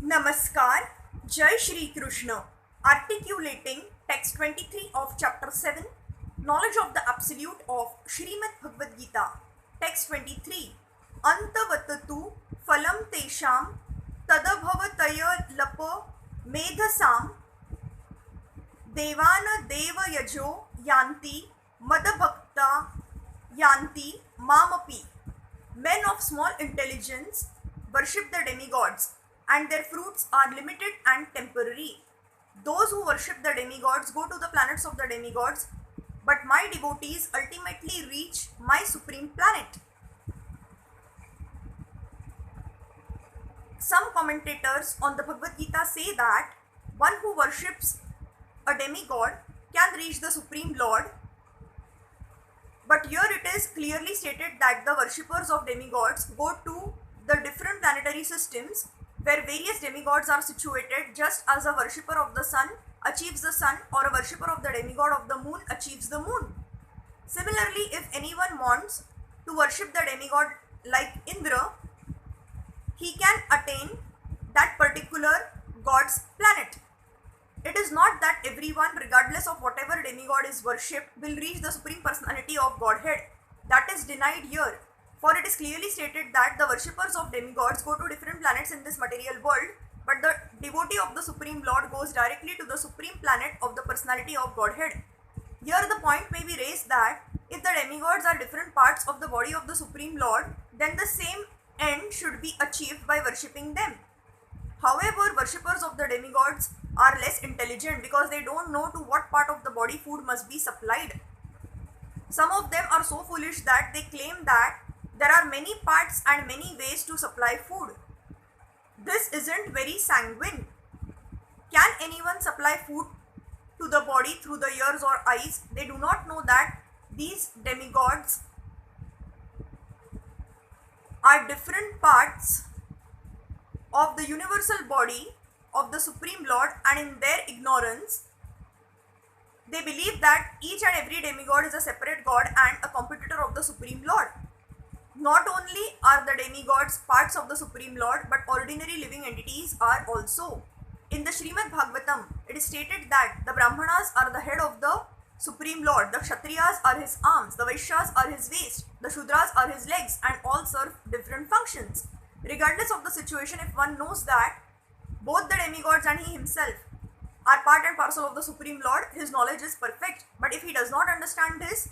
Namaskar, Jai Shri Krishna. Articulating text 23 of chapter 7, Knowledge of the Absolute of Shrimad Bhagavad Gita. Text 23. Antavatatu phalam tesham tadabhavataya lapa medhasam devana devayajo yanti madabhakta yanti mamapi. Men of small intelligence worship the demigods, and their fruits are limited and temporary. Those who worship the demigods go to the planets of the demigods, but my devotees ultimately reach my supreme planet. Some commentators on the Bhagavad Gita say that one who worships a demigod can reach the Supreme Lord, but here it is clearly stated that the worshippers of demigods go to the different planetary systems where various demigods are situated, just as a worshipper of the sun achieves the sun or a worshipper of the demigod of the moon achieves the moon. Similarly, if anyone wants to worship the demigod like Indra, he can attain that particular god's planet. It is not that everyone, regardless of whatever demigod is worshipped, will reach the supreme personality of Godhead. That is denied here. For it is clearly stated that the worshippers of demigods go to different planets in this material world, but the devotee of the Supreme Lord goes directly to the supreme planet of the personality of Godhead. Here the point may be raised that if the demigods are different parts of the body of the Supreme Lord, then the same end should be achieved by worshipping them. However, worshippers of the demigods are less intelligent because they don't know to what part of the body food must be supplied. Some of them are so foolish that they claim that there are many parts and many ways to supply food. This isn't very sanguine. Can anyone supply food to the body through the ears or eyes? They do not know that these demigods are different parts of the universal body of the Supreme Lord, and in their ignorance, they believe that each and every demigod is a separate god and a competitor of the Supreme Lord. Not only are the demigods parts of the Supreme Lord, but ordinary living entities are also. In the Srimad Bhagavatam, it is stated that the Brahmanas are the head of the Supreme Lord, the Kshatriyas are his arms, the Vaishyas are his waist, the Shudras are his legs, and all serve different functions. Regardless of the situation, if one knows that both the demigods and he himself are part and parcel of the Supreme Lord, his knowledge is perfect. But if he does not understand this,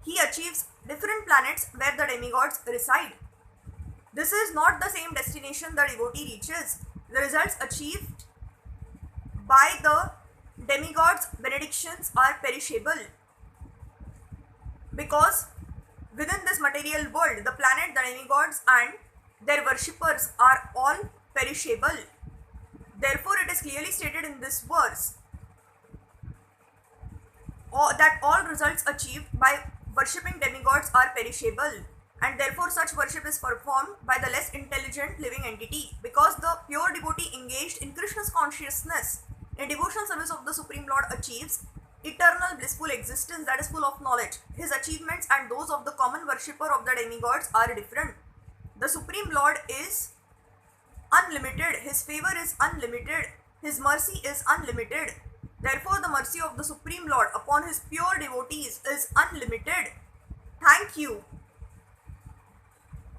he achieves different planets where the demigods reside. This is not the same destination the devotee reaches. The results achieved by the demigods' benedictions are perishable, because within this material world, the planet, the demigods and their worshippers are all perishable. Therefore, it is clearly stated in this verse that all results achieved by worshipping demigods are perishable, and therefore such worship is performed by the less intelligent living entity, because the pure devotee engaged in Krishna's consciousness in devotional service of the Supreme Lord achieves eternal blissful existence that is full of knowledge. His achievements and those of the common worshipper of the demigods are different. The Supreme Lord is unlimited, his favor is unlimited, his mercy is unlimited. Therefore, the mercy of the Supreme Lord upon his pure devotees is unlimited. Thank you.